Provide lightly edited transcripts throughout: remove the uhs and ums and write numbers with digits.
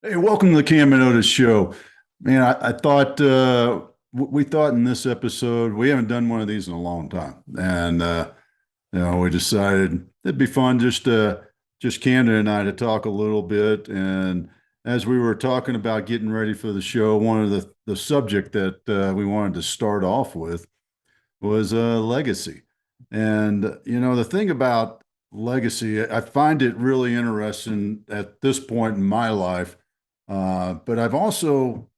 Hey, welcome to the Cam and Otis show. Man, I thought we thought in this episode we haven't done one of these in a long time, and we decided it'd be fun just Camden and I to talk a little bit. And as we were talking about getting ready for the show, one of the subject that we wanted to start off with was legacy. And the thing about legacy, I find it really interesting at this point in my life. But I've also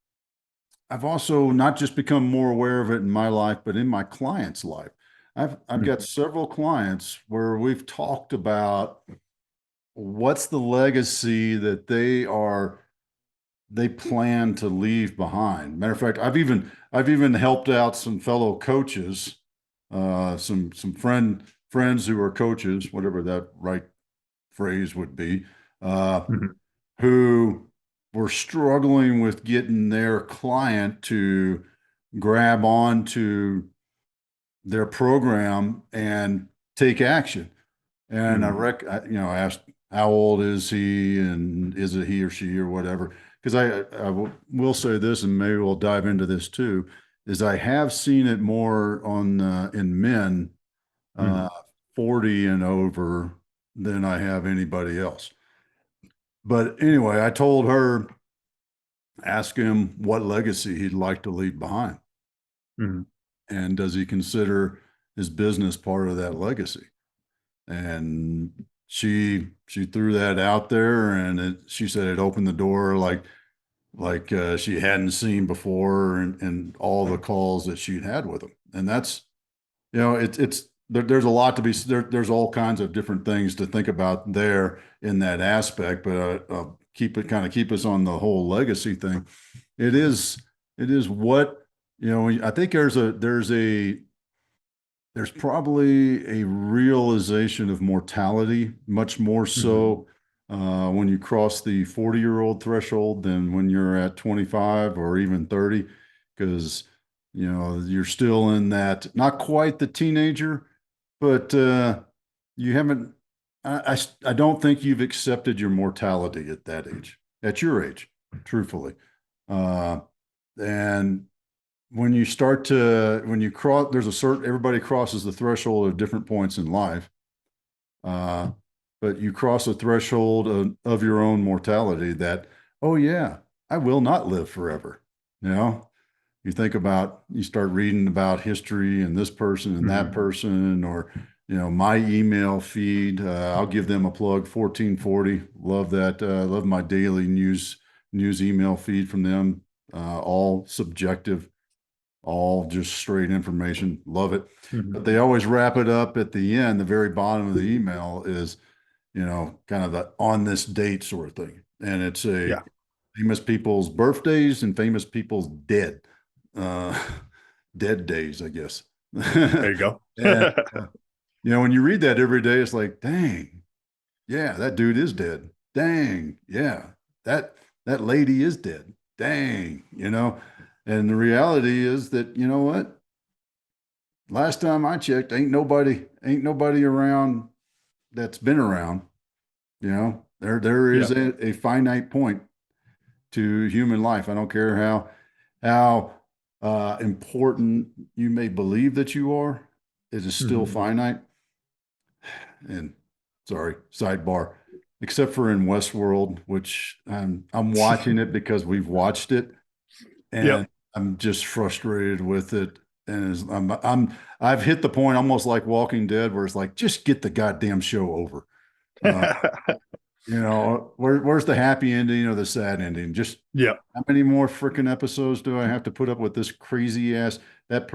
not just become more aware of it in my life, but in my clients' life. I've got Mhm. several clients where we've talked about what's the legacy that they plan to leave behind. Matter of fact, I've even helped out some fellow coaches, some friends who are coaches, whatever that right phrase would be, uh, Mhm. who were struggling with getting their client to grab on to their program and take action. And Mhm. I asked, how old is he, and is it he or she or whatever? Because I will say this, and maybe we'll dive into this too, is I have seen it more on in men uh, Mhm. 40 and over than I have anybody else. But anyway, I told her, ask him what legacy he'd like to leave behind. Mhm. And does he consider his business part of that legacy? And she threw that out there, and she said it opened the door like she hadn't seen before, and all the calls that she'd had with him. And that's it's there's a lot to be there's all kinds of different things to think about there in that aspect, but keep us on the whole legacy thing. It is it is what I think there's probably a realization of mortality, much more Mhm. so when you cross the 40-year-old threshold than when you're at 25 or even 30, because you're still in that, not quite the teenager, but you haven't. I don't think you've accepted your mortality at that age, at your age, truthfully. Uh, and when you cross, there's a certain, everybody crosses the threshold at different points in life. Uh, but you cross a threshold of your own mortality that, oh yeah, I will not live forever. You know, you think about, you start reading about history and this person and that Mhm. person, or, my email feed. I'll give them a plug, 1440. Love that. Love my daily news email feed from them. All subjective, all just straight information. Love it. Mhm. But they always wrap it up at the end. The very bottom of the email is, kind of the on this date sort of thing. And it's a Yeah. famous people's birthdays and famous people's uh, dead days, I guess. There you go. And, when you read that every day, it's like, dang, yeah, that dude is dead. Dang, yeah, that that lady is dead. Dang. And the reality is that, you know what? Last time I checked, ain't nobody around that's been around. There is Yeah. a finite point to human life. I don't care how important you may believe that you are, it is still Mhm. finite. And sorry, sidebar, except for in Westworld, which I'm watching it because we've watched it, and Yep. I'm just frustrated with it. And I've hit the point almost like Walking Dead, where it's like, just get the goddamn show over. Uh, where's the happy ending or the sad ending? Just Yep. how many more freaking episodes do I have to put up with this crazy ass that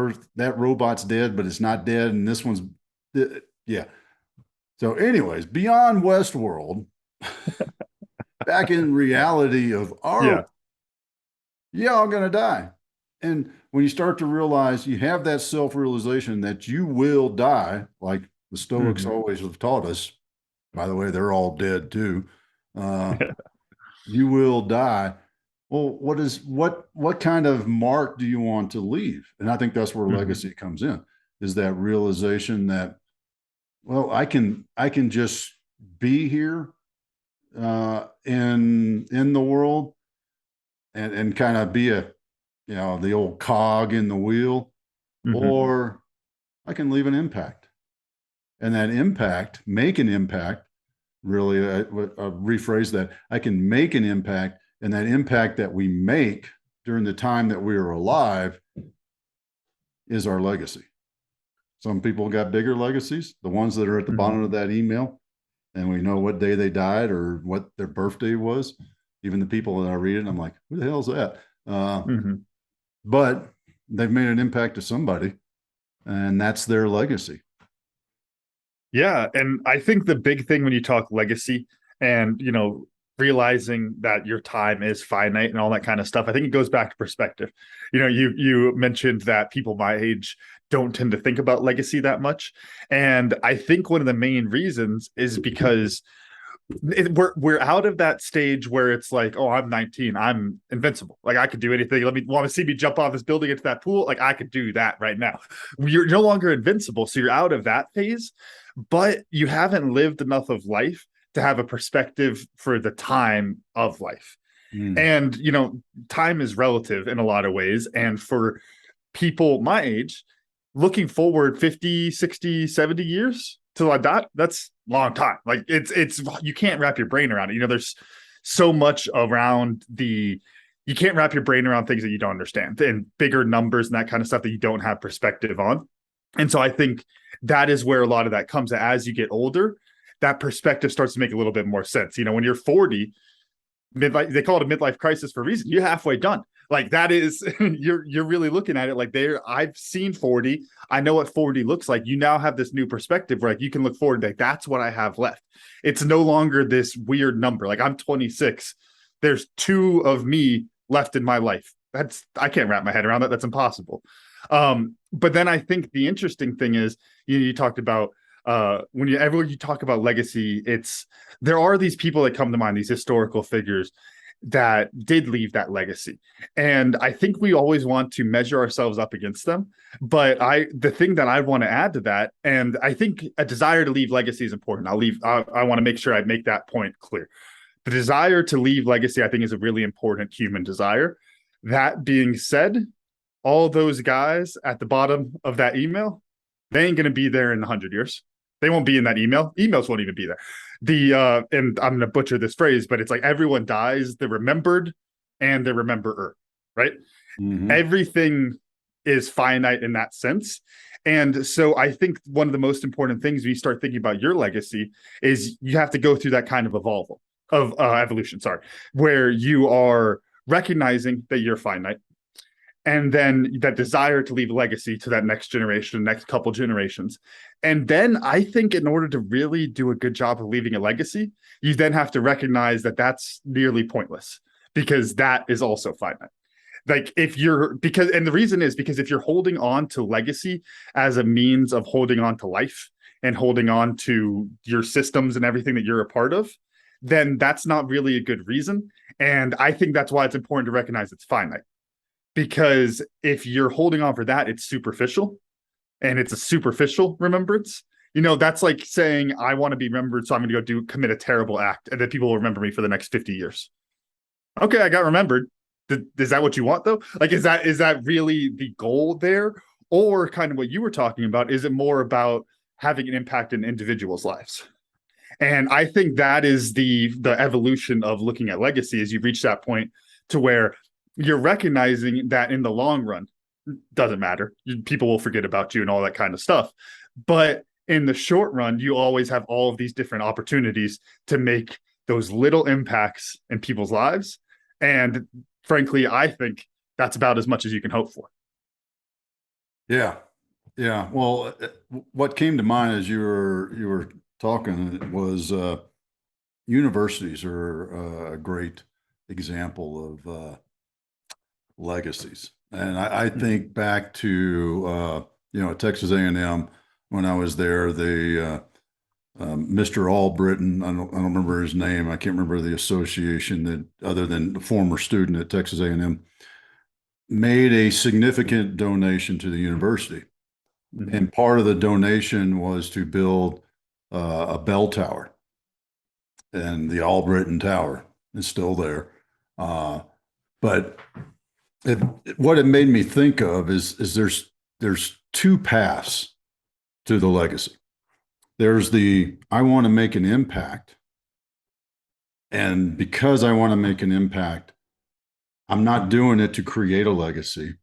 robot's dead, but it's not dead, and this one's yeah. So, anyways, beyond Westworld, back in reality of our, Yeah. yeah, I'm gonna die. And when you start to realize, you have that self-realization that you will die, like the Stoics Mhm. always have taught us. By the way, they're all dead too. Uh, you will die. Well, what kind of mark do you want to leave? And I think that's where Mhm. legacy comes in, is that realization that, well, I can just be here in the world, and kind of be the old cog in the wheel, Hmm. or I can leave an impact, and that impact, make an impact. Really, rephrase that. I can make an impact, and that impact that we make during the time that we are alive is our legacy. Some people got bigger legacies, the ones that are at the Hmm. bottom of that email, and we know what day they died or what their birthday was. Even the people that I read it, I'm like, who the hell's that? Hmm. But they've made an impact to somebody, and that's their legacy. Yeah, and I think the big thing when you talk legacy and, realizing that your time is finite and all that kind of stuff, I think it goes back to perspective. You mentioned that people my age don't tend to think about legacy that much, and I think one of the main reasons is because we're out of that stage where it's like, oh, I'm 19, I'm invincible, like I could do anything. Let me want to see me jump off this building into that pool, like I could do that right now. You're no longer invincible, so you're out of that phase, but you haven't lived enough of life to have a perspective for the time of life. Mm. And time is relative in a lot of ways, and for people my age, looking forward 50, 60, 70 years to like that's a long time. Like it's you can't wrap your brain around it. There's so much around you can't wrap your brain around things that you don't understand, and bigger numbers and that kind of stuff that you don't have perspective on. And so I think that is where a lot of that comes. As you get older, that perspective starts to make a little bit more sense. When you're 40, midlife, they call it a midlife crisis for a reason. You're halfway done. Like that is you're really looking at it like I've seen 40. I know what 40 looks like. You now have this new perspective where like you can look forward to like, that's what I have left. It's no longer this weird number. Like I'm 26. There's 2 of me left in my life. I can't wrap my head around that. That's impossible. But then I think the interesting thing is you talked about whenever you talk about legacy, there are these people that come to mind, these historical figures that did leave that legacy. And I think we always want to measure ourselves up against them. But the thing that I want to add to that, and I think a desire to leave legacy is important. I want to make sure I make that point clear. The desire to leave legacy, I think, is a really important human desire. That being said, all those guys at the bottom of that email, they ain't going to be there in 100 years. They won't be in that email. Emails won't even be there. And I'm going to butcher this phrase, but it's like everyone dies, they're remembered and they're rememberer, right? Mm-hmm. Everything is finite in that sense. And so I think one of the most important things when you start thinking about your legacy is you have to go through that kind of evolution, sorry, where you are recognizing that you're finite, and then that desire to leave a legacy to that next generation, next couple generations. And then I think in order to really do a good job of leaving a legacy, you then have to recognize that that's nearly pointless, because that is also finite. Like and the reason is because if you're holding on to legacy as a means of holding on to life and holding on to your systems and everything that you're a part of, then that's not really a good reason. And I think that's why it's important to recognize it's finite, because if you're holding on for that, it's superficial, and it's a superficial remembrance. That's like saying, I want to be remembered, so I'm going to go commit a terrible act, and then people will remember me for the next 50 years. Okay, I got remembered. Is that what you want though? Like, is that really the goal there? Or kind of what you were talking about, is it more about having an impact in individuals' lives? And I think that is the evolution of looking at legacy, is you reach that point to where you're recognizing that in the long run, doesn't matter. People will forget about you and all that kind of stuff. But in the short run, you always have all of these different opportunities to make those little impacts in people's lives. And frankly, I think that's about as much as you can hope for. Yeah. Yeah. Well, what came to mind as you were talking was universities are a great example of legacies. And I Mhm. think back to Texas A&M when I was there. The Mr. Albritton, I don't remember his name. I can't remember the association that, other than the former student at Texas A&M, made a significant donation to the university. Mhm. And part of the donation was to build a bell tower, and the Albritton Tower is still there. Uh, But what it made me think of is there's two paths to the legacy. There's the I want to make an impact. And because I want to make an impact, I'm not doing it to create a legacy.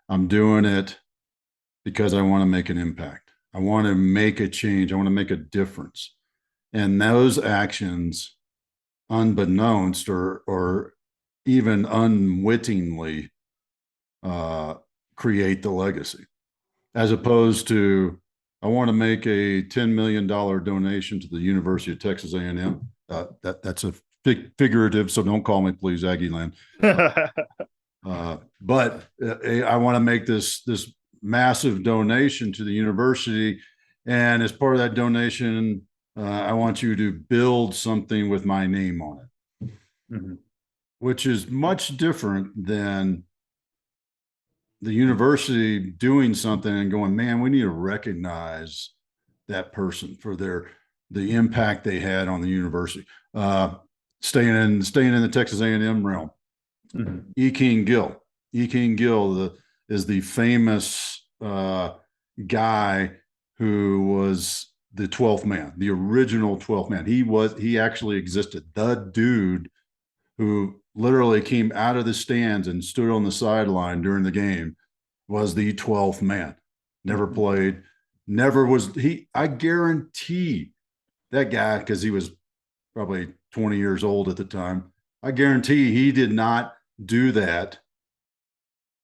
I'm doing it because I want to make an impact. I want to make a change. I want to make a difference. And those actions, unbeknownst or even unwittingly, create the legacy, as opposed to I want to make a $10 million donation to the University of Texas A&M. That's a figurative, so don't call me, please, Aggie Land. But I want to make this massive donation to the university, and as part of that donation, I want you to build something with my name on it, mm-hmm. which is much different than the university doing something and going, man, we need to recognize that person for the impact they had on the university. Staying in the Texas A&M realm, mm-hmm. E. King Gill is the famous guy who was the 12th man, the original 12th man. He actually existed. The dude who literally came out of the stands and stood on the sideline during the game was the 12th man. Never played, never was he. I guarantee that guy, because he was probably 20 years old at the time, I guarantee he did not do that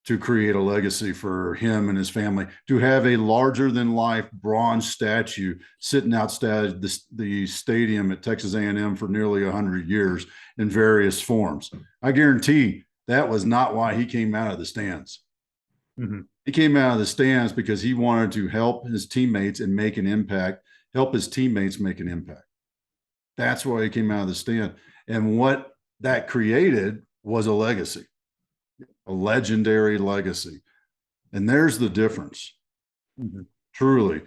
to create a legacy for him and his family, to have a larger than life bronze statue sitting outside the stadium at Texas A&M for nearly 100 years in various forms. I guarantee that was not why he came out of the stands. Mm-hmm. He came out of the stands because he wanted to help his teammates and make an impact, help his teammates make an impact. That's why he came out of the stand. And what that created was a legacy, a legendary legacy. And there's the difference. Mm-hmm. Truly.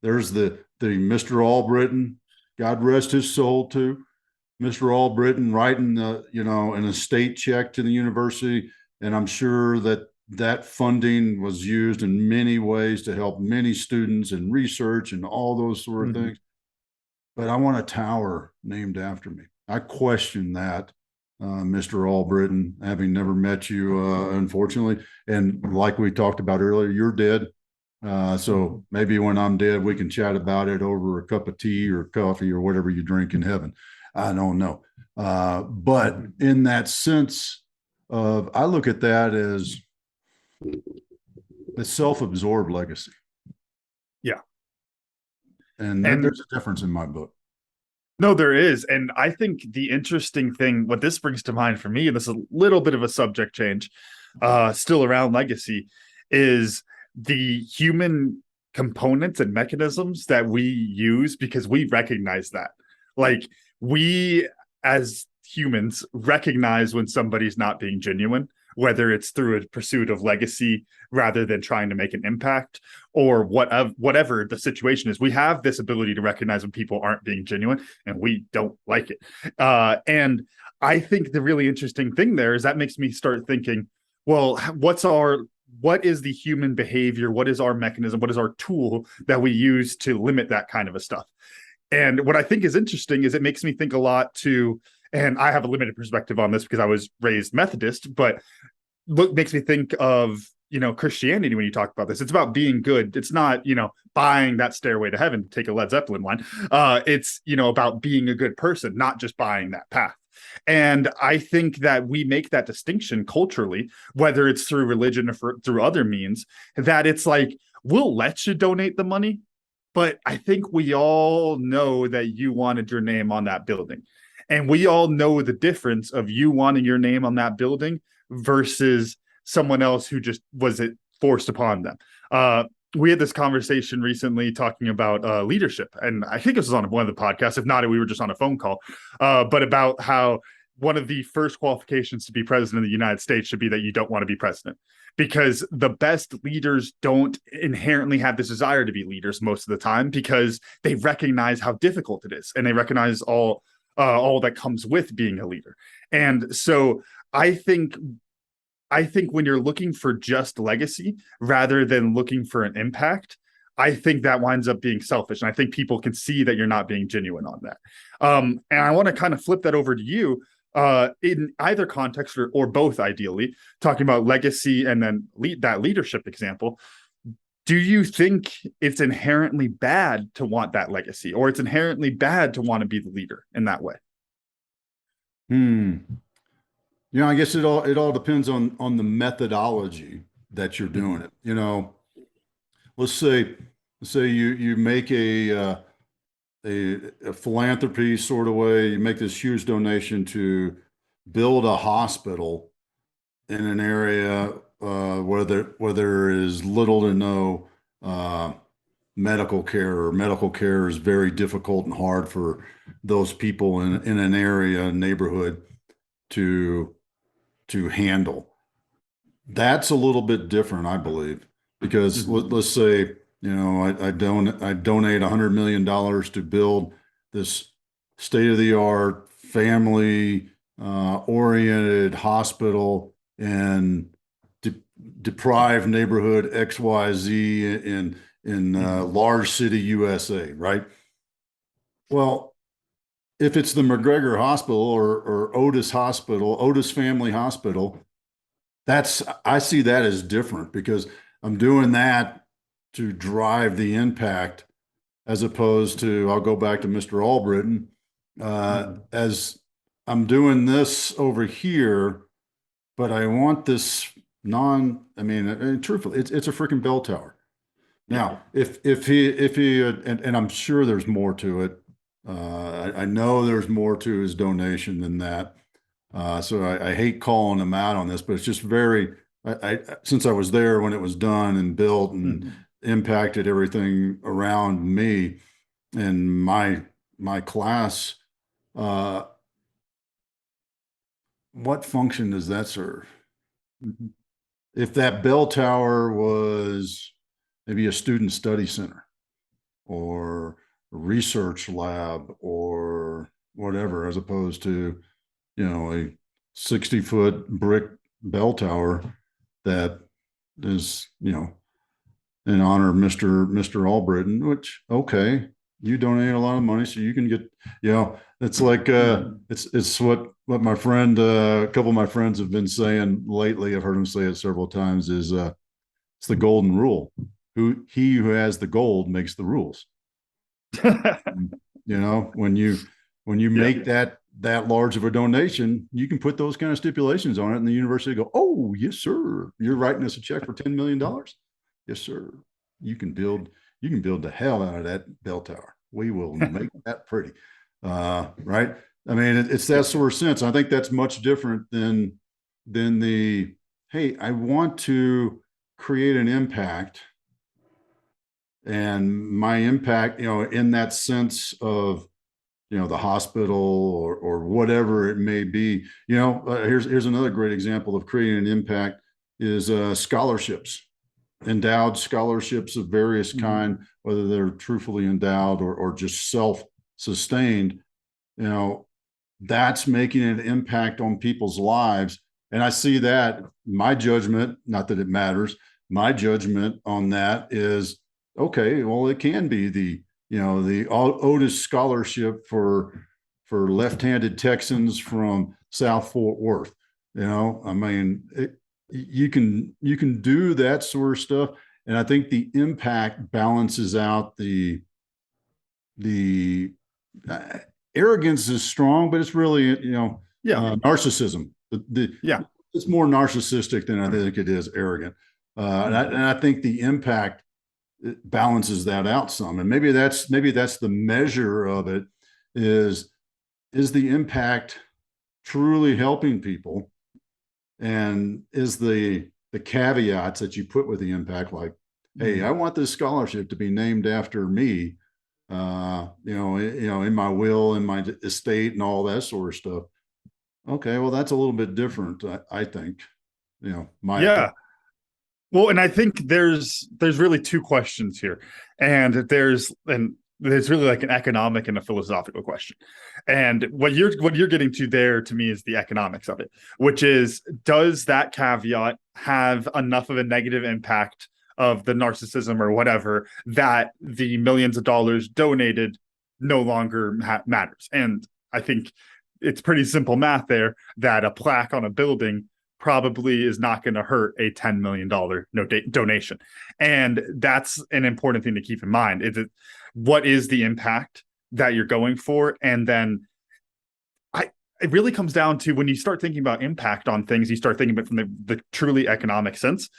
There's the Mr. Albritton, God rest his soul too. Mr. Albritton writing an estate check to the university. And I'm sure that funding was used in many ways to help many students and research and all those sort of mm-hmm. things. But I want a tower named after me. I question that, Mr. Albritton, having never met you, unfortunately. And like we talked about earlier, you're dead. So maybe when I'm dead, we can chat about it over a cup of tea or coffee or whatever you drink in heaven. I don't know. But in that sense of, I look at that as a self-absorbed legacy. Yeah. And there's a difference in my book. No, there is. And I think the interesting thing, what this brings to mind for me, and this is a little bit of a subject change, still around legacy, is the human components and mechanisms that we use, because we recognize that. Like, we as humans recognize when somebody's not being genuine, whether it's through a pursuit of legacy rather than trying to make an impact, or whatever the situation is. We have this ability to recognize when people aren't being genuine, and we don't like it. And I think the really interesting thing there is that makes me start thinking, well, what is the human behavior? What is our mechanism? What is our tool that we use to limit that kind of a stuff? And what I think is interesting is it makes me think a lot to, and I have a limited perspective on this because I was raised Methodist, but makes me think of, Christianity when you talk about this. It's about being good. It's not, buying that stairway to heaven, take a Led Zeppelin line. It's, about being a good person, not just buying that path. And I think that we make that distinction culturally, whether it's through religion or through other means, that it's like, we'll let you donate the money, but I think we all know that you wanted your name on that building. And we all know the difference of you wanting your name on that building versus someone else who just was it forced upon them. We had this conversation recently talking about leadership. And I think this was on one of the podcasts. If not, we were just on a phone call, but about how one of the first qualifications to be president of the United States should be that you don't want to be president, because the best leaders don't inherently have this desire to be leaders most of the time, because they recognize how difficult it is. And they recognize all that comes with being a leader. And so I think I think when you're looking for just legacy rather than looking for an impact, I think that winds up being selfish. And I think people can see that you're not being genuine on that. And I want to kind of flip that over to you in either context or both, ideally, talking about legacy and then that leadership example. Do you think it's inherently bad to want that legacy, or it's inherently bad to want to be the leader in that way? Hmm. I guess it all depends on the methodology that you're doing it. Let's say you make a philanthropy sort of way. You make this huge donation to build a hospital in an area where there is little to no medical care, or medical care is very difficult and hard for those people in an area, neighborhood to handle. That's a little bit different, I believe, because let's say, I donate $100 million to build this state-of-the-art, family oriented hospital in deprived neighborhood XYZ in large city USA, right? Well, if it's the McGregor Hospital or Otis Hospital, Otis Family Hospital, I see that as different, because I'm doing that to drive the impact, as opposed to, I'll go back to Mr. Albritton, as I'm doing this over here, but I want this truthfully, it's a freaking bell tower. Now, if he, and I'm sure there's more to it. I know there's more to his donation than that. So I hate calling him out on this, but it's just since I was there when it was done and built and impacted everything around me and my class, what function does that serve? If that bell tower was maybe a student study center or a research lab or whatever, as opposed to, a 60-foot brick bell tower that is, in honor of Mr. Albritton, which, okay, you donate a lot of money, so you can get, it's like, it's what my friend, a couple of my friends have been saying lately. I've heard him say it several times, is, it's the golden rule. He who has the gold makes the rules. When you make that large of a donation, you can put those kind of stipulations on it, and the university go, "Oh, yes, sir. You're writing us a check for $10 million. Yes, sir. You can build the hell out of that bell tower. We will make that pretty." Right? I mean, it's that sort of sense. I think that's much different than the, hey, I want to create an impact, and my impact, in that sense of, the hospital or whatever it may be. Here's another great example of creating an impact is scholarships, endowed scholarships of various kind, whether they're truthfully endowed or just self-sustained. That's making an impact on people's lives. And I see that, my judgment, not that it matters, my judgment on that is, okay, well, it can be the Otis scholarship for left-handed Texans from South Fort Worth. You can do that sort of stuff, and I think the impact balances out the arrogance is strong, but it's really narcissism. It's more narcissistic than I think it is arrogant, and I think the impact, it balances that out some. And maybe that's the measure of it, is the impact truly helping people, and is the caveats that you put with the impact, like, hey, I want this scholarship to be named after me, in my will, in my estate, and all that sort of stuff. Okay, well, that's a little bit different, I think. Opinion. Well, and I think there's really two questions here, and there's really like an economic and a philosophical question. And what you're getting to there to me is the economics of it, which is, does that caveat have enough of a negative impact of the narcissism or whatever that the millions of dollars donated no longer matters? And I think it's pretty simple math there, that a plaque on a building probably is not going to hurt a $10 million donation. And that's an important thing to keep in mind. What is the impact that you're going for? And then it really comes down to, when you start thinking about impact on things, you start thinking about from the truly economic sense,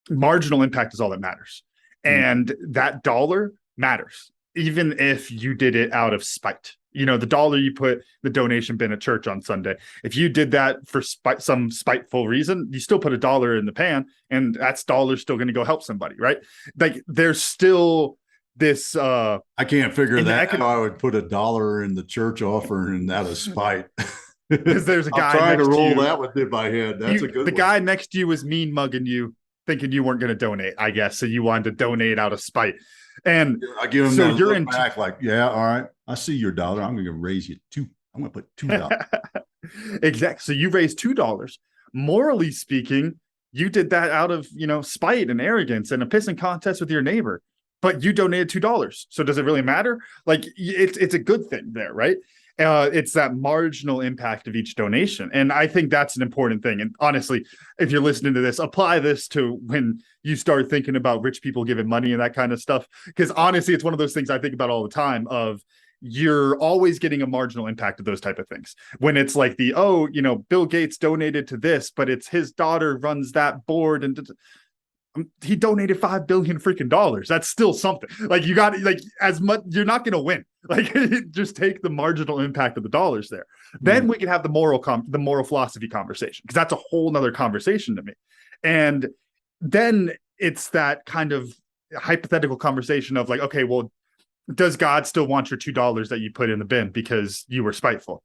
marginal impact is all that matters. And that dollar matters, even if you did it out of spite. The dollar you put the donation bin at church on Sunday, if you did that for some spiteful reason, you still put $1 in the pan, and that's dollar still going to go help somebody, right? Like, there's still this. I can't figure that how I would put $1 in the church offering out of spite. Because there's a guy trying to roll you, that within my head. That's a good. The guy next to you was mean mugging you, thinking you weren't going to donate, I guess. So you wanted to donate out of spite. And I give him so that look back like, yeah, all right, I see your dollar. I'm going to raise you $2. I'm going to put $2. Exactly. So you raised $2. Morally speaking, you did that out of, spite and arrogance and a pissing contest with your neighbor, but you donated $2. So does it really matter? Like, it's a good thing there, right? It's that marginal impact of each donation. And I think that's an important thing. And honestly, if you're listening to this, apply this to when you start thinking about rich people giving money and that kind of stuff. Because honestly, it's one of those things I think about all the time, of you're always getting a marginal impact of those type of things. When it's like Bill Gates donated to this, but it's his daughter runs that board, and he donated $5 billion freaking dollars. That's still something. Like, you got, like, as much, you're not going to win. Like, just take the marginal impact of the dollars there. Then we can have the moral philosophy conversation, because that's a whole nother conversation to me. And then it's that kind of hypothetical conversation of like, okay, well, does God still want your $2 that you put in the bin because you were spiteful?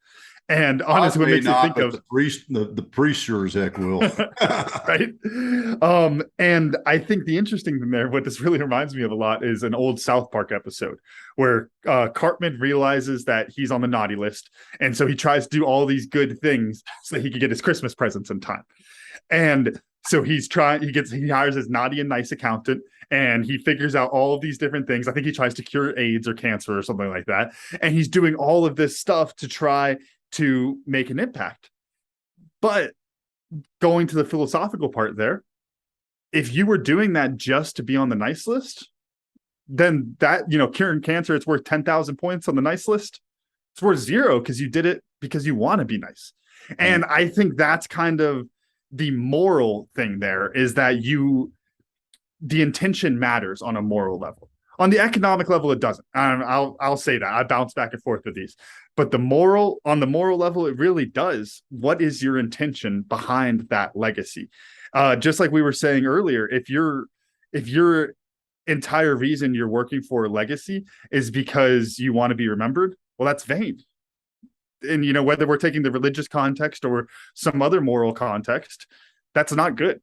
And honestly, what makes you think of the priest sure as heck will. Right. And I think the interesting thing there, what this really reminds me of a lot, is an old South Park episode where Cartman realizes that he's on the naughty list. And so he tries to do all these good things so that he could get his Christmas presents in time. And so he hires his naughty and nice accountant, and he figures out all of these different things. I think he tries to cure AIDS or cancer or something like that. And he's doing all of this stuff to try to make an impact. But going to the philosophical part there, if you were doing that just to be on the nice list, then that, curing cancer, it's worth 10,000 points on the nice list. It's worth 0 because you did it because you want to be nice. And I think that's kind of the moral thing there, is that the intention matters on a moral level. On the economic level, it doesn't. I'll say that. I bounce back and forth with these. But on the moral level, it really does. What is your intention behind that legacy? Just like we were saying earlier, if your entire reason you're working for a legacy is because you want to be remembered, well, that's vain. And, whether we're taking the religious context or some other moral context, that's not good.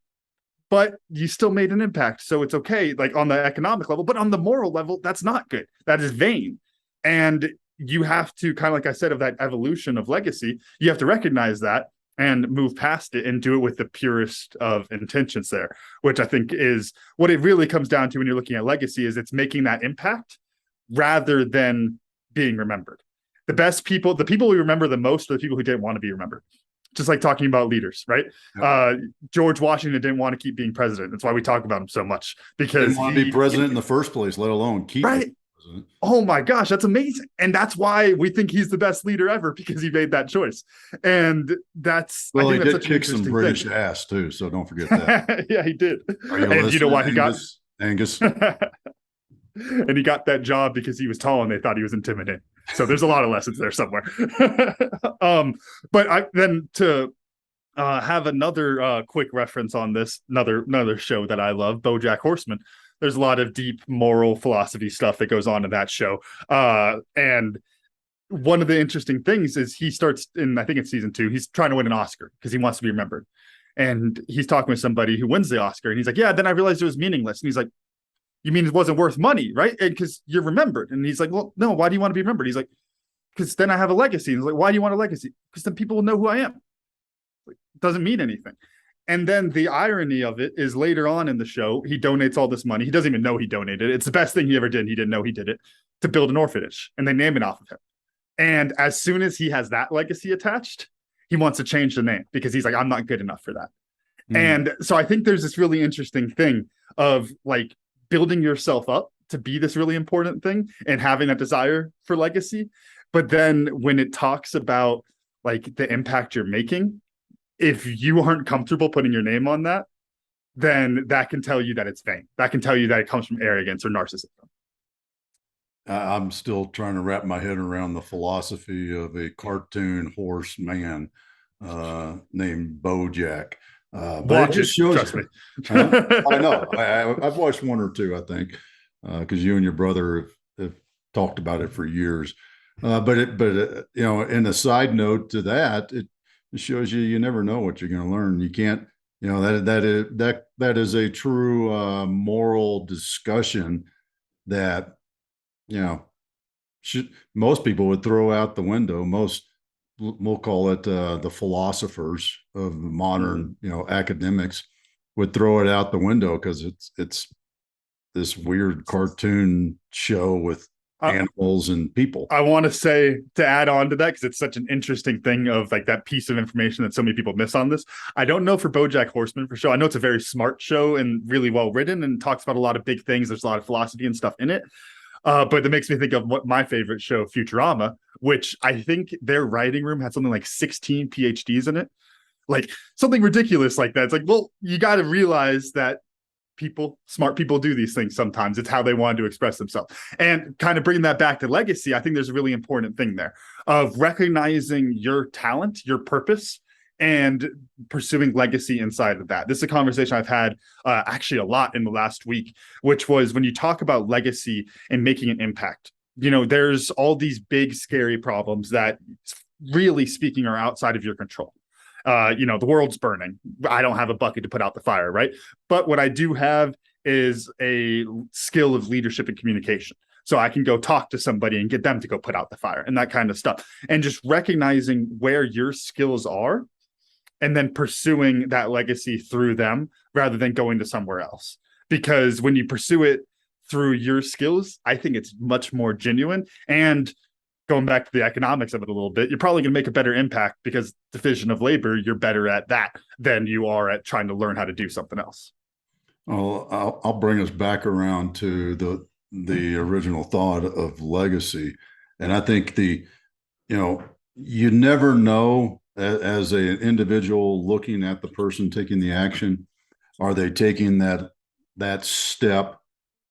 But you still made an impact, so it's okay, like on the economic level. But on the moral level, that's not good. That is vain. And you have to, kind of like I said, of that evolution of legacy, you have to recognize that and move past it and do it with the purest of intentions there, which I think is what it really comes down to when you're looking at legacy, is it's making that impact rather than being remembered. The people we remember the most are the people who didn't want to be remembered. Just like talking about leaders, right? George Washington didn't want to keep being president. That's why we talk about him so much, because didn't want to be president in the first place, let alone keep right. Oh my gosh, that's amazing. And that's why we think he's the best leader ever, because he made that choice. And that's, well, I think he that's did kick some British ass too, so don't forget that. Yeah, he did. And you know why he got Angus? And he got that job because he was tall and they thought he was intimidating. So there's a lot of lessons there somewhere. But then to have another quick reference on this, another show that I love, Bojack Horseman. There's a lot of deep moral philosophy stuff that goes on in that show. And one of the interesting things is he starts in, I think it's season 2, he's trying to win an Oscar because he wants to be remembered. And he's talking with somebody who wins the Oscar. And he's like, yeah, then I realized it was meaningless. And he's like, You mean it wasn't worth money, right? And because you're remembered. And he's like, well, no, why do you want to be remembered? He's like, because then I have a legacy. And he's like, why do you want a legacy? Because then people will know who I am. Like, it doesn't mean anything. And then the irony of it is later on in the show, he donates all this money. He doesn't even know he donated it. It's the best thing he ever did. He didn't know he did it to build an orphanage, and they name it off of him. And as soon as he has that legacy attached, he wants to change the name because he's like, I'm not good enough for that. And so I think there's this really interesting thing of like building yourself up to be this really important thing and having that desire for legacy. But then when it talks about like the impact you're making, if you aren't comfortable putting your name on that, then that can tell you that it's vain. That can tell you that it comes from arrogance or narcissism. I'm still trying to wrap my head around the philosophy of a cartoon horse man named Bojack. But it Watch it, just shows trust me. I know. I've watched one or two, I think, because you and your brother have talked about it for years. But you know, in a side note to that, it shows you never know what you're going to learn. You can't, you know, that is a true moral discussion that, you know, most people would throw out the window. Most, we'll call it the philosophers of modern, you know, academics would throw it out the window because it's this weird cartoon show with animals and people. I want to say to add on to that because it's such an interesting thing of like that piece of information that so many people miss on this. I don't know for Bojack Horseman for sure. I know it's a very smart show and really well written and talks about a lot of big things. There's a lot of philosophy and stuff in it. But that makes me think of what my favorite show, Futurama, which I think their writing room had something like 16 PhDs in it. Like something ridiculous like that. It's like, well, you got to realize that smart people do these things sometimes. It's how they want to express themselves. And kind of bringing that back to legacy, I think there's a really important thing there of recognizing your talent, your purpose, and pursuing legacy inside of that. This is a conversation I've had actually a lot in the last week, which was when you talk about legacy and making an impact. You know, there's all these big, scary problems that, really speaking, are outside of your control. You know, the world's burning. I don't have a bucket to put out the fire, right? But what I do have is a skill of leadership and communication. So I can go talk to somebody and get them to go put out the fire and that kind of stuff. And just recognizing where your skills are and then pursuing that legacy through them rather than going to somewhere else. Because when you pursue it through your skills, I think it's much more genuine. And going back to the economics of it a little bit, you're probably going to make a better impact because division of labor, you're better at that than you are at trying to learn how to do something else. Well, I'll bring us back around to the original thought of legacy. And I think you know, you never know as an individual looking at the person taking the action, are they taking that step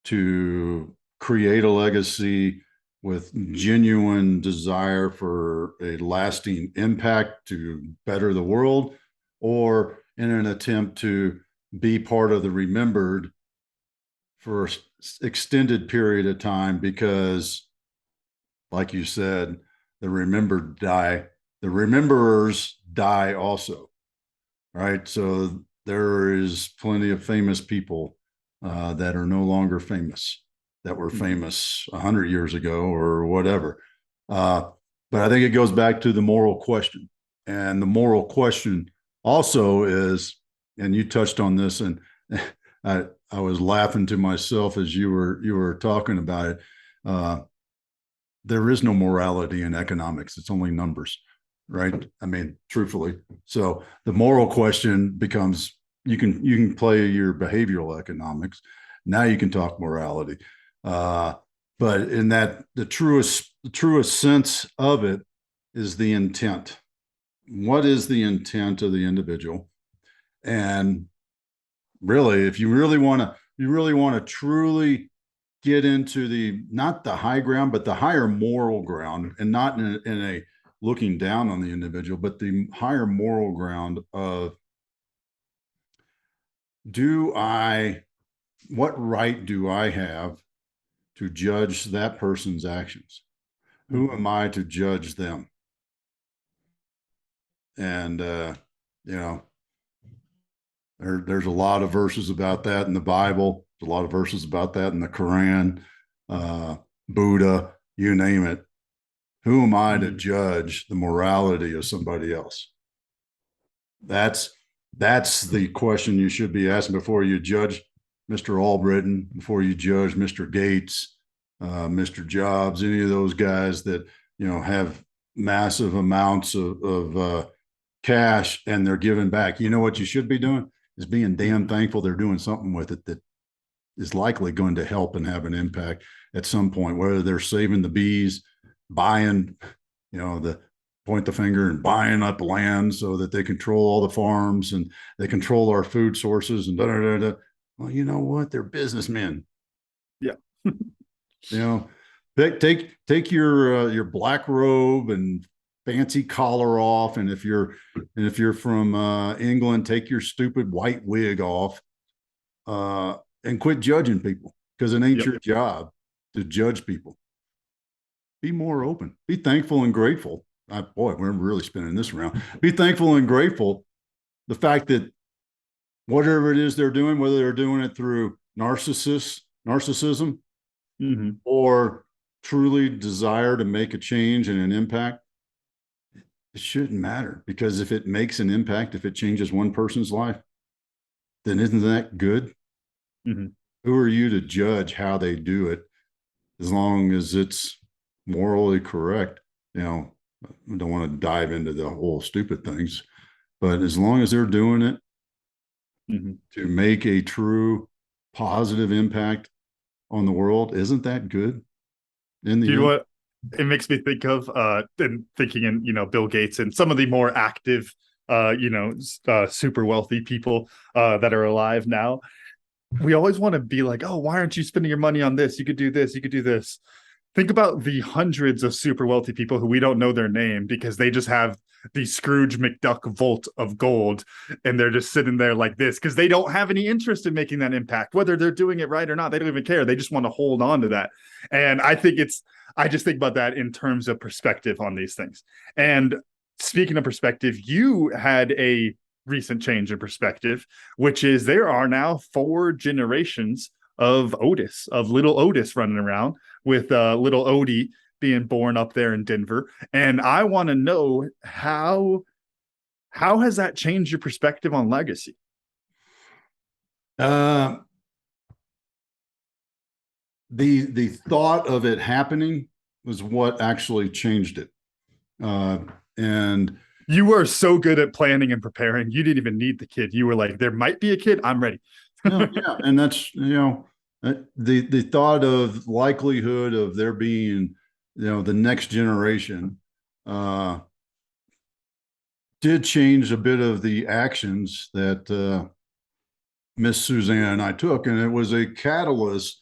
to create a legacy with genuine desire for a lasting impact to better the world, or in an attempt to be part of the remembered for an extended period of time because, like you said, the remembered die, the rememberers die also, right? So there is plenty of famous people that are no longer famous, that were famous 100 years ago or whatever. But I think it goes back to the moral question. And the moral question also is, and you touched on this, and I was laughing to myself as you were talking about it. There is no morality in economics. It's only numbers, right? I mean, truthfully. So the moral question becomes, you can play your behavioral economics. Now you can talk morality. But in that, the truest sense of it is the intent. What is the intent of the individual? And really, if you really want to truly get into not the high ground, but the higher moral ground, and not in a looking down on the individual, but the higher moral ground of, what right do I have to judge that person's actions? Who am I to judge them? And you know, There's a lot of verses about that in the Bible. There's a lot of verses about that in the Quran, Buddha, you name it. Who am I to Mhm. judge the morality of somebody else? That's that's the question you should be asking before you judge Mr. Albritton, before you judge Mr. Gates, Mr. Jobs, any of those guys that have massive amounts of cash and they're giving back. You know what you should be doing is being damn thankful they're doing something with it that is likely going to help and have an impact at some point, whether they're saving the bees, buying, the point the finger and buying up land so that they control all the farms and they control our food sources and da da da da. Well, you know what? They're businessmen. Yeah. You know, take your black robe and fancy collar off, and if you're from England, take your stupid white wig off, and quit judging people because it ain't Yep. your job to judge people. Be more open. Be thankful and grateful. Boy, we're really spinning this around. Be thankful and grateful. The fact that whatever it is they're doing, whether they're doing it through narcissism, Mm-hmm. or truly desire to make a change and an impact, it shouldn't matter because if it makes an impact, if it changes one person's life, then isn't that good? Mm-hmm. Who are you to judge how they do it as long as it's morally correct? I don't want to dive into the whole stupid things, but as long as they're doing it Mm-hmm. to make a true positive impact on the world, isn't that good in Do the you know end? what it makes me think of? And thinking in, Bill Gates and some of the more active, super wealthy people that are alive now. We always want to be like, oh, why aren't you spending your money on this? You could do this, you could do this. Think about the hundreds of super wealthy people who we don't know their name because they just have the Scrooge McDuck vault of gold and they're just sitting there like this because they don't have any interest in making that impact, whether they're doing it right or not. They don't even care. They just want to hold on to that. And I just think about that in terms of perspective on these things. And speaking of perspective, you had a recent change in perspective, which is there are now 4 generations of Otis, of little Otis running around with little Odie being born up there in Denver. And I want to know how has that changed your perspective on legacy? Uh, the thought of it happening was what actually changed it. Uh, and You were so good at planning and preparing. You didn't even need the kid. You were like, there might be a kid. I'm ready. yeah, and that's the thought of likelihood of there being the next generation uh, did change a bit of the actions that Miss Suzanne and I took, and it was a catalyst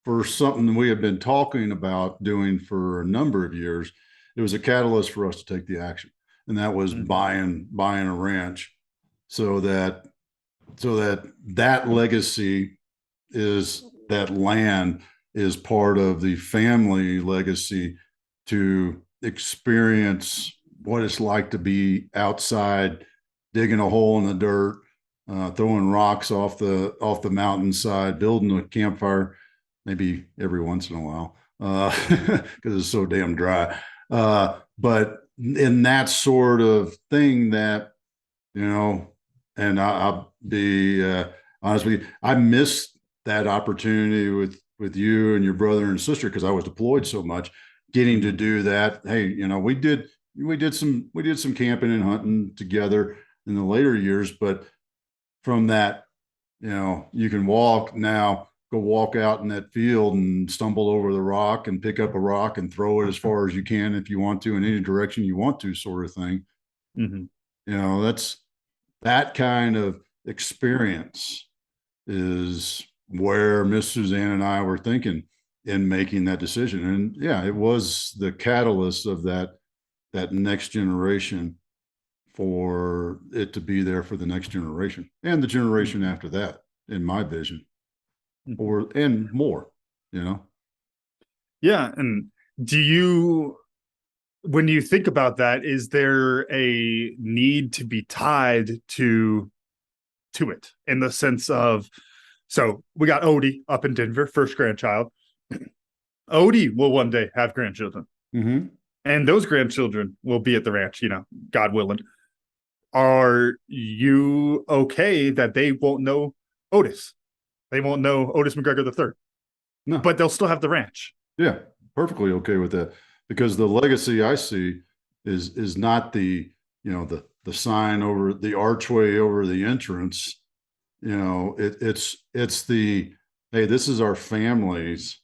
for something we have been talking about doing for a number of years. It was a catalyst for us to take the action, and that was Mhm. buying a ranch, so that that legacy is that land is part of the family legacy to experience what it's like to be outside digging a hole in the dirt, throwing rocks off the mountainside, building a campfire maybe every once in a while because it's so damn dry. But in that sort of thing that, and I'll be honest with you, I missed that opportunity with you and your brother and sister because I was deployed so much. Getting to do that, hey, we did some camping and hunting together in the later years, but from that, you can walk now, go walk out in that field and stumble over the rock and pick up a rock and throw it as far as you can if you want to in any direction you want to, sort of thing. Mhm. That's that kind of experience is where Miss Suzanne and I were thinking in making that decision. And yeah, it was the catalyst of that next generation for it to be there for the next generation and the generation after that, in my vision, Mhm. or and more, you know. Yeah. And do you, when you think about that, is there a need to be tied to to it in the sense of, so we got Odie up in Denver, first grandchild. Odie will one day have grandchildren, and those grandchildren will be at the ranch, God willing. Are you okay that they won't know Otis? They won't know Otis McGregor III. No. But they'll still have the ranch. Yeah, perfectly okay with that, because the legacy I see is not the sign over the archway over the entrance. It's the, hey, this is our family's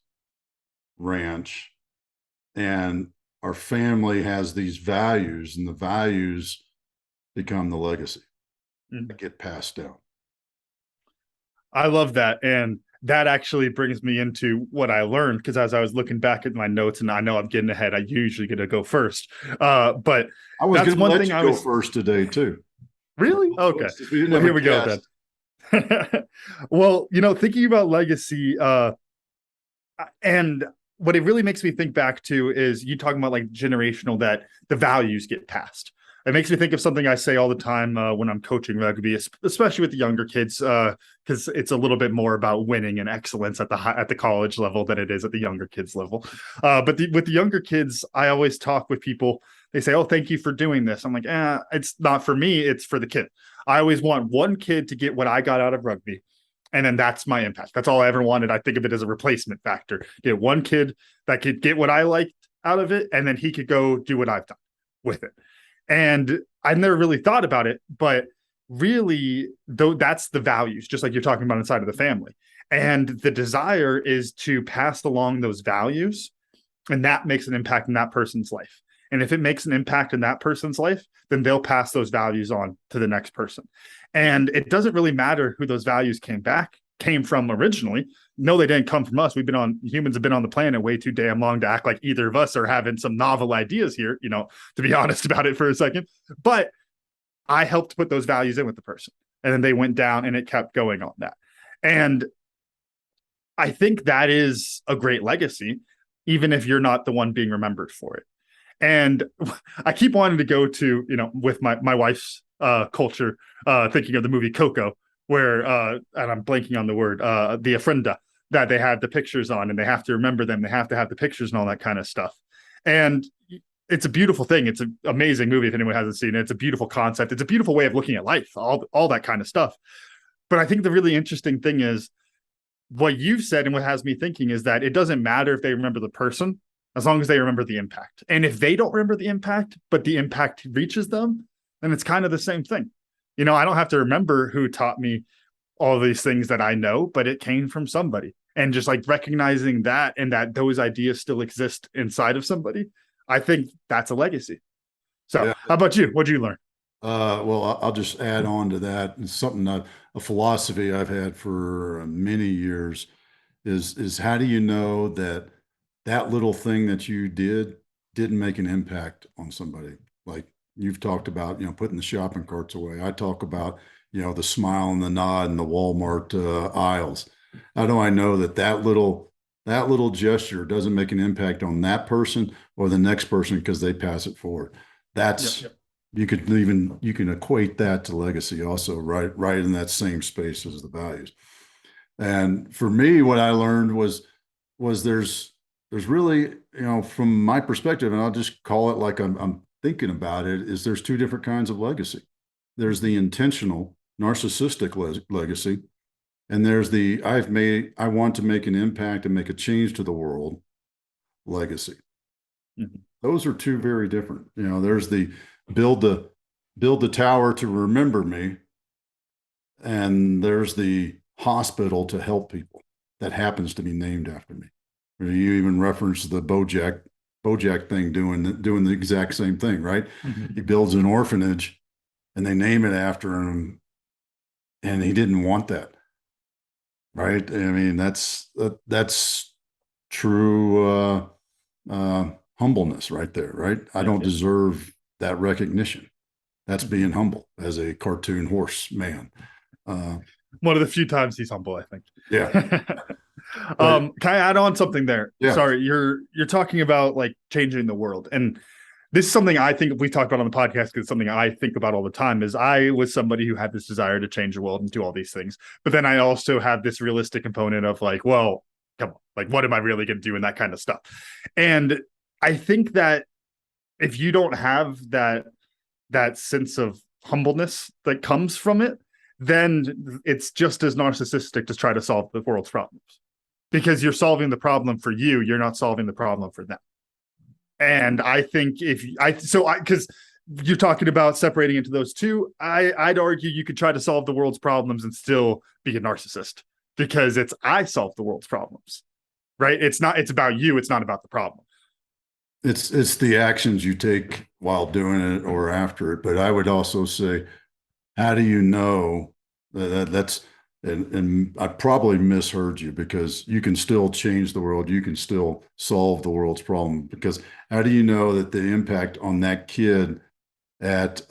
ranch, and our family has these values, and the values become the legacy that get passed down. I love that. And that actually brings me into what I learned, because as I was looking back at my notes, and I know I'm getting ahead, I usually get to go first. But I was going to let you go first today too. Really? Okay. Well, here we go then. Well, thinking about legacy, and what it really makes me think back to is you talking about like generational, that the values get passed. It makes me think of something I say all the time when I'm coaching rugby, especially with the younger kids, because it's a little bit more about winning and excellence at the college level than it is at the younger kids level. But with the younger kids, I always talk with people. They say, "Oh, thank you for doing this." I'm like, it's not for me. It's for the kid. I always want one kid to get what I got out of rugby, and then that's my impact. That's all I ever wanted. I think of it as a replacement factor. Get one kid that could get what I liked out of it, and then he could go do what I've done with it. And I never really thought about it, but really, though, that's the values, just like you're talking about inside of the family. And the desire is to pass along those values, and that makes an impact in that person's life. And if it makes an impact in that person's life, then they'll pass those values on to the next person. And it doesn't really matter who those values came from originally. No, they didn't come from us. Humans have been on the planet way too damn long to act like either of us are having some novel ideas here, to be honest about it for a second. But I helped put those values in with the person, and then they went down, and it kept going on that. And I think that is a great legacy, even if you're not the one being remembered for it. And I keep wanting to go to, with my wife's culture, thinking of the movie Coco, where, and I'm blanking on the word, the ofrenda that they had the pictures on, and they have to remember them. They have to have the pictures and all that kind of stuff. And it's a beautiful thing. It's an amazing movie if anyone hasn't seen it. It's a beautiful concept. It's a beautiful way of looking at life, all that kind of stuff. But I think the really interesting thing is what you've said, and what has me thinking is that it doesn't matter if they remember the person, as long as they remember the impact. And if they don't remember the impact, but the impact reaches them, then it's kind of the same thing. I don't have to remember who taught me all these things that I know, but it came from somebody. And just like recognizing that, and that those ideas still exist inside of somebody, I think that's a legacy. So yeah. How about you? What did you learn? Well, I'll just add on to that. It's something a philosophy I've had for many years is how do you know that little thing that you didn't make an impact on somebody? Like you've talked about, putting the shopping carts away. I talk about, the smile and the nod in the Walmart aisles. How do I know that little gesture doesn't make an impact on that person or the next person because they pass it forward? That's yep. You can equate that to legacy also, right in that same space as the values. And for me, what I learned was there's really, from my perspective, and I'll just call it like I'm thinking about it, is there's two different kinds of legacy. There's the intentional narcissistic legacy, and there's the I want to make an impact and make a change to the world legacy. Mm-hmm. Those are two very different. There's the build the tower to remember me, and there's the hospital to help people that happens to be named after me. You even referenced the Bojack thing doing the exact same thing, right? Mm-hmm. He builds an orphanage, and they name it after him, and he didn't want that, right? I mean, that's true humbleness right there, right? I don't deserve that recognition. That's being humble as a cartoon horse man. One of the few times he's humble, I think. Yeah. Can I add on something there? Yeah. Sorry, you're talking about like changing the world, and this is something I think we talked about on the podcast because it's something I think about all the time. Is I was somebody who had this desire to change the world and do all these things, but then I also have this realistic component of like, well, come on, like what am I really going to do and that kind of stuff. And I think that if you don't have that sense of humbleness that comes from it, then it's just as narcissistic to try to solve the world's problems, because you're solving the problem for you. You're not solving the problem for them. And I think because you're talking about separating into those two, I'd argue you could try to solve the world's problems and still be a narcissist, because I solve the world's problems, right? It's about you. It's not about the problem. It's the actions you take while doing it or after it. But I would also say, how do you know that's, and I probably misheard you, because you can still change the world. You can still solve the world's problem, because how do you know that the impact on that kid at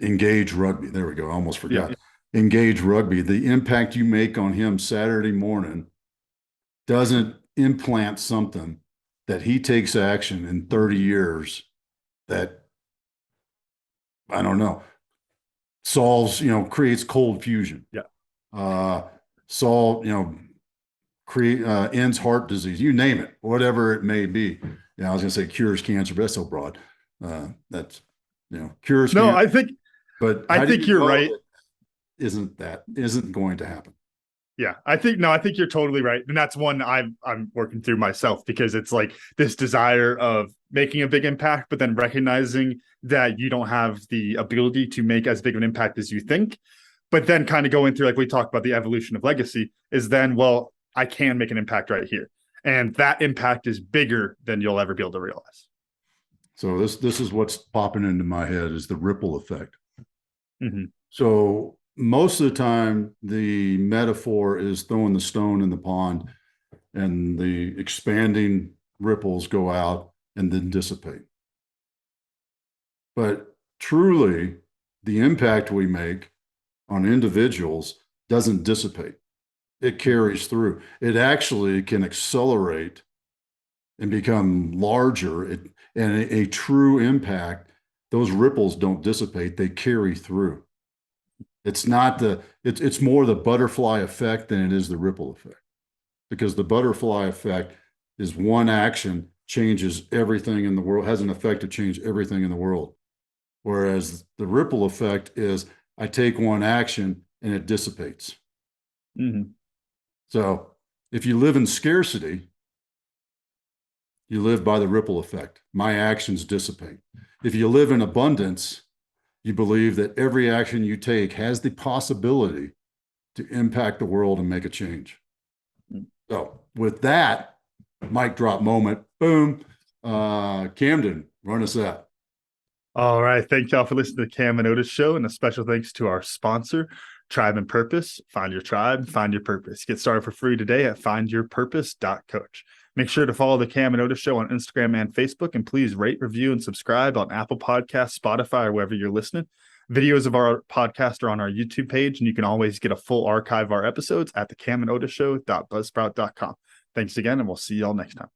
Engage Rugby, there we go, I almost forgot. Yeah. Engage Rugby, the impact you make on him Saturday morning doesn't implant something that he takes action in 30 years that, I don't know, solves, creates cold fusion. Yeah. Ends heart disease, you name it, whatever it may be. I was going to say cures cancer, but that's so broad. That's, cures No, cancer. I think you're right. Isn't going to happen. Yeah, I think you're totally right. And that's one I'm working through myself, because it's like this desire of making a big impact, but then recognizing that you don't have the ability to make as big of an impact as you think. But then kind of going through, like we talked about the evolution of legacy, is then, well, I can make an impact right here. And that impact is bigger than you'll ever be able to realize. So this is what's popping into my head, is the ripple effect. Mm-hmm. So most of the time, the metaphor is throwing the stone in the pond, and the expanding ripples go out and then dissipate. But truly, the impact we make on individuals doesn't dissipate. It carries through. It actually can accelerate and become larger. And a true impact, those ripples don't dissipate, they carry through. It's more the butterfly effect than it is the ripple effect, because the butterfly effect is one action changes everything in the world, has an effect to change everything in the world. Whereas the ripple effect is I take one action and it dissipates. Mm-hmm. So if you live in scarcity, you live by the ripple effect. My actions dissipate. If you live in abundance, you believe that every action you take has the possibility to impact the world and make a change. So with that mic drop moment, boom, Camden, run us out. All right. Thank y'all for listening to the Cam and Otis show, and a special thanks to our sponsor, Tribe and Purpose. Find your tribe, find your purpose. Get started for free today at findyourpurpose.coach. Make sure to follow the Cam and Otis show on Instagram and Facebook, and please rate, review, and subscribe on Apple Podcasts, Spotify, or wherever you're listening. Videos of our podcast are on our YouTube page, and you can always get a full archive of our episodes at thecamandotisshow.buzzsprout.com. Thanks again, and we'll see y'all next time.